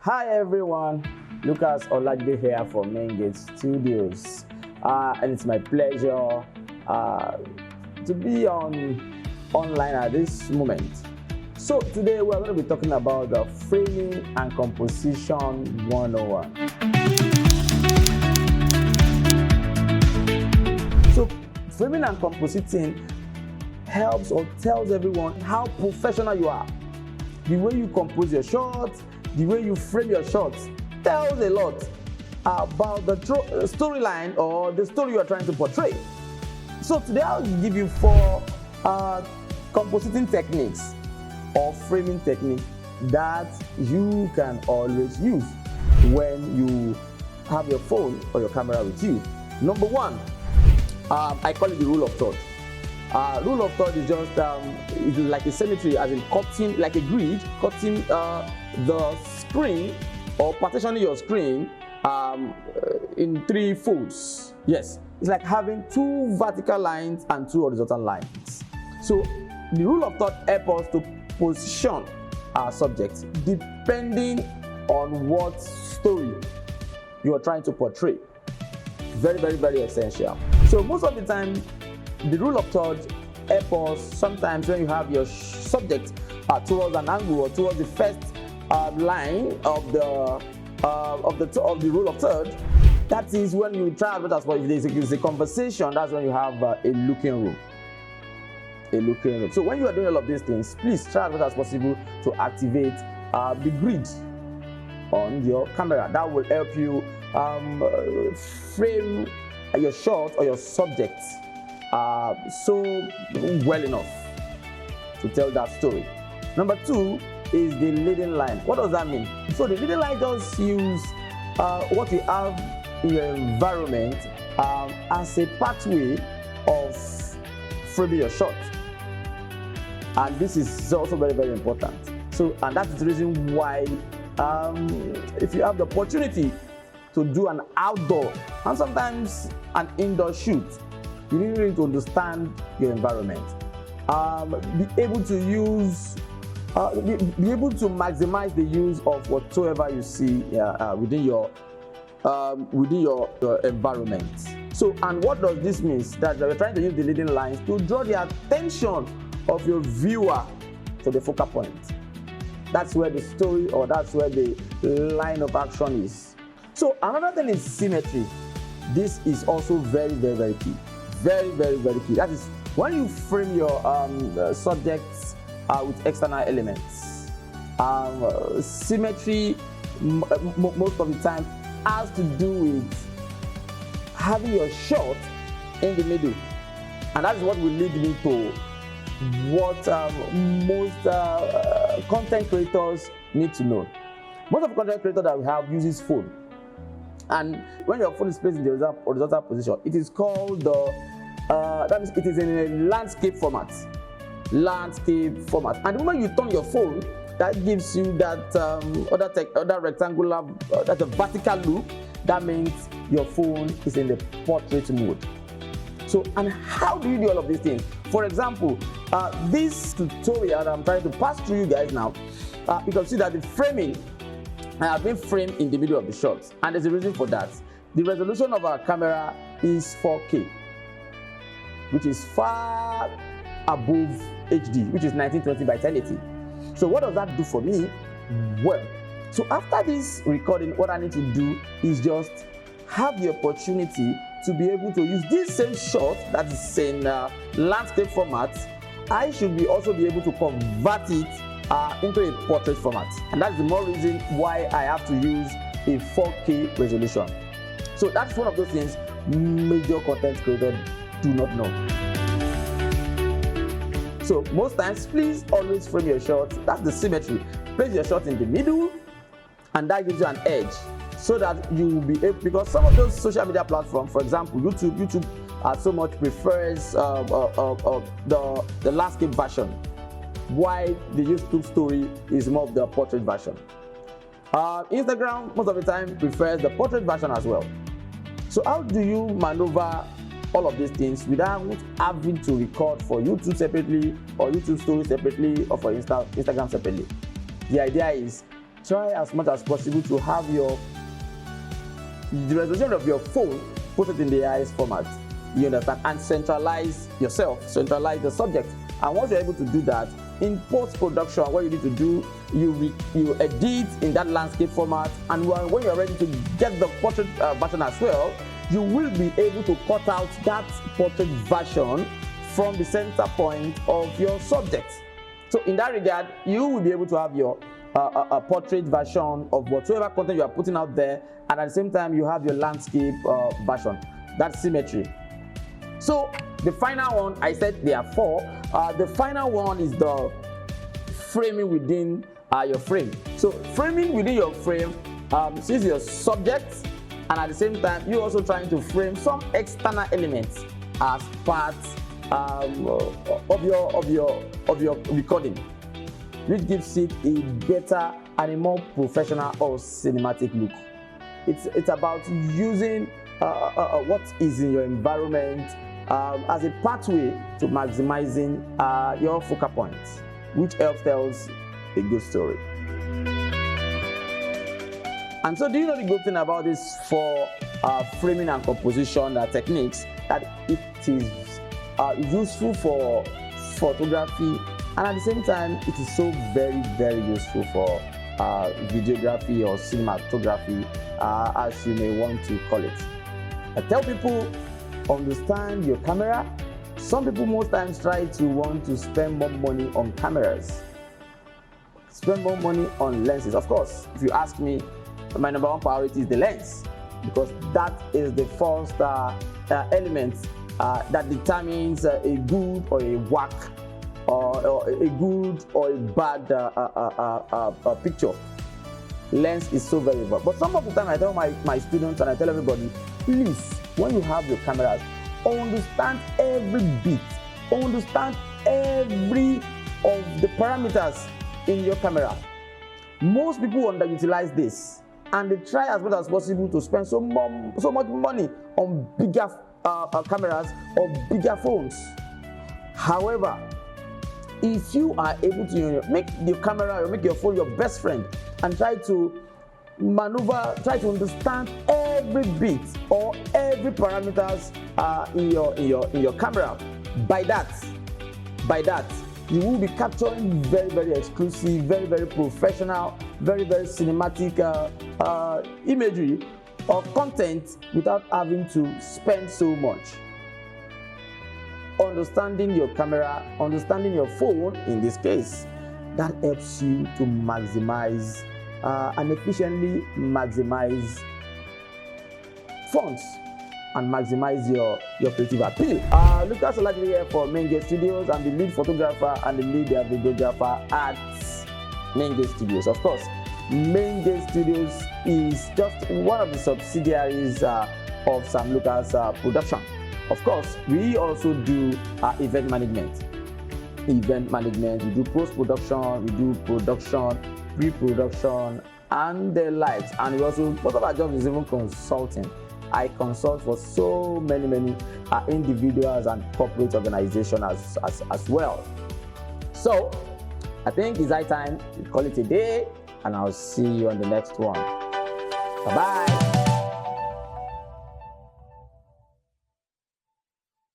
Hi everyone, Lucas Olajide here from Main Gate Studios, and it's my pleasure to be online at this moment. So today we're going to be talking about the framing and composition 101. So framing and compositing helps or tells everyone how professional you are. The way you compose your shots, the way you frame your shots tells a lot about the storyline or the story you are trying to portray. So today I'll give you 4 compositing techniques or framing techniques that you can always use when you have your phone or your camera with you. Number 1, I call it the rule of third. Rule of third is just it's like a symmetry, as in cutting, like a grid, cutting the screen or partitioning your screen in 3 folds. Yes, it's like having 2 vertical lines and 2 horizontal lines. So the rule of third helps us to position our subjects depending on what story you are trying to portray. Very, very, very essential. So most of the time, the rule of third helps us sometimes when you have your subject towards an angle or towards the first line of the rule of third. That is when you try as well. If there's a conversation, that's when you have a looking room. So when you are doing all of these things, please try as much as possible to activate the grid on your camera. That will help you frame your shot or your subject so well enough to tell that story. Number 2 is the leading line. What does that mean? So the leading line just use what you have in your environment as a pathway of framing your shot. And this is also very, very important. So, and that's the reason why if you have the opportunity to do an outdoor and sometimes an indoor shoot, you really need to understand your environment. Be able to use, be able to maximize the use of whatsoever you see within your environment. So, and what does this mean? That you're trying to use the leading lines to draw the attention of your viewer to the focal point. That's where the story or that's where the line of action is. So another thing is symmetry. This is also very, very, very key. Very, very, very key. That is when you frame your subjects with external elements. Symmetry most of the time has to do with having your shot in the middle, and that is what will lead me to what most content creators need to know. Most of the content creators that we have uses phone, and when your phone is placed in the horizontal position, it is called that means it is in a landscape format. And the moment you turn your phone, that gives you that other rectangular, that's a vertical look. That means your phone is in the portrait mode. So, and how do you do all of these things? For example, this tutorial that I'm trying to pass through you guys now, you can see that the framing, I have been framed in the middle of the shot, and there's a reason for that. The resolution of our camera is 4K, which is far above HD, which is 1920 by 1080. So what does that do for me? Well, so after this recording, what I need to do is just have the opportunity to be able to use this same shot that is in landscape format. I should also be able to convert it into a portrait format, and that's the more reason why I have to use a 4K resolution. So that's one of those things major content creators do not know. So most times, please always frame your shot. That's the symmetry. Place your shot in the middle, and that gives you an edge, so that you will be able, because some of those social media platforms, for example, YouTube so much prefers the landscape version, while the YouTube story is more of the portrait version. Instagram most of the time prefers the portrait version as well. So how do you maneuver all of these things without having to record for YouTube separately or YouTube story separately or for Instagram separately? The idea is try as much as possible to have the resolution of your phone, put it in the AIS format. You understand? And centralize yourself, centralize the subject. And once you're able to do that, in post-production, what you need to do, you edit in that landscape format, and when you're ready to get the portrait version as well, you will be able to cut out that portrait version from the center point of your subject. So in that regard, you will be able to have your a portrait version of whatsoever content you are putting out there, and at the same time you have your landscape version. That's symmetry. So the final one, I said there are 4. The final one is the framing within your frame. So framing within your frame sees your subject, and at the same time you're also trying to frame some external elements as part of your recording, which gives it a better and a more professional or cinematic look. It's about using what is in your environment as a pathway to maximizing your focal points, which helps tells a good story. And so, do you know the good thing about this for framing and composition techniques? That it is useful for photography, and at the same time, it is so very, very useful for videography or cinematography, as you may want to call it. I tell people, understand your camera. Some people most times try to want to spend more money on cameras, spend more money on lenses. Of course, if you ask me, my number 1 priority is the lens, because that is the first element that determines a good or a whack, or a good or a bad picture. Lens is so very important. But some of the time I tell my students and I tell everybody, please, when you have your cameras, understand every bit, understand every of the parameters in your camera. Most people underutilize this, and they try as much as possible to spend so much money on bigger cameras or bigger phones. However, if you are able to make your camera or make your phone your best friend and try to maneuver, try to understand every bit or every parameters in your camera, by that you will be capturing very, very exclusive, very, very professional, very, very cinematic imagery or content without having to spend so much. Understanding your camera, understanding your phone in this case, that helps you to maximize and efficiently maximize funds and maximize your creative appeal. Lucas Olajide here for Main Gate Studios. I'm the lead photographer and the lead videographer at Main Gate Studios. Of course, Main Gate Studios is just one of the subsidiaries of Sam Lucas production. Of course, we also do event management. We do post-production, we do production, pre-production, and the likes. And we also, part of our job is even consulting. I consult for so many individuals and corporate organizations as well. So, I think it's high time to call it a day, and I'll see you on the next one. Bye-bye.